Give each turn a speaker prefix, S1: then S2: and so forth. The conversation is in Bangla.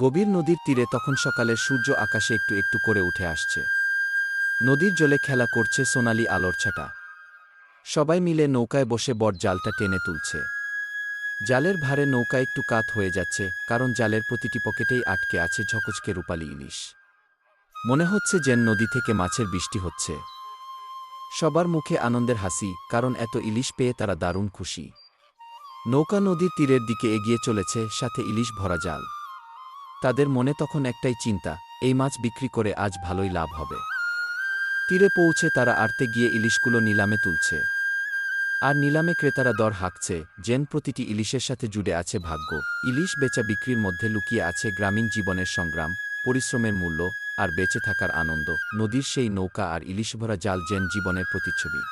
S1: গভীর নদীর তীরে তখন সকালের সূর্য আকাশে একটু একটু করে উঠে আসছে। নদীর জলে খেলা করছে সোনালি আলোর ছাটা। সবাই মিলে নৌকায় বসে বট জালটা টেনে তুলছে। জালের ভারে নৌকা একটু কাত হয়ে যাচ্ছে, কারণ জালের প্রতিটি পকেটেই আটকে আছে ঝকঝকে রূপালি ইলিশ। মনে হচ্ছে যেন নদী থেকে মাছের বৃষ্টি হচ্ছে। সবার মুখে আনন্দের হাসি, কারণ এত ইলিশ পেয়ে তারা দারুণ খুশি। নৌকা নদীর তীরের দিকে এগিয়ে চলেছে, সাথে ইলিশ ভরা জাল। তাদের মনে তখন একটাই চিন্তা, এই মাছ বিক্রি করে আজ ভালোই লাভ হবে। তীরে পৌঁছে তারা আড়তে গিয়ে ইলিশগুলো নিলামে তুলছে। আর নিলামে ক্রেতারা দর হাঁকছে, যেন প্রতিটি ইলিশের সাথে জুড়ে আছে ভাগ্য। ইলিশ বেচা বিক্রির মধ্যে লুকিয়ে আছে গ্রামীণ জীবনের সংগ্রাম, পরিশ্রমের মূল্য আর বেঁচে থাকার আনন্দ। নদীর সেই নৌকা আর ইলিশ ভরা জাল যেন জীবনের প্রতিচ্ছবি।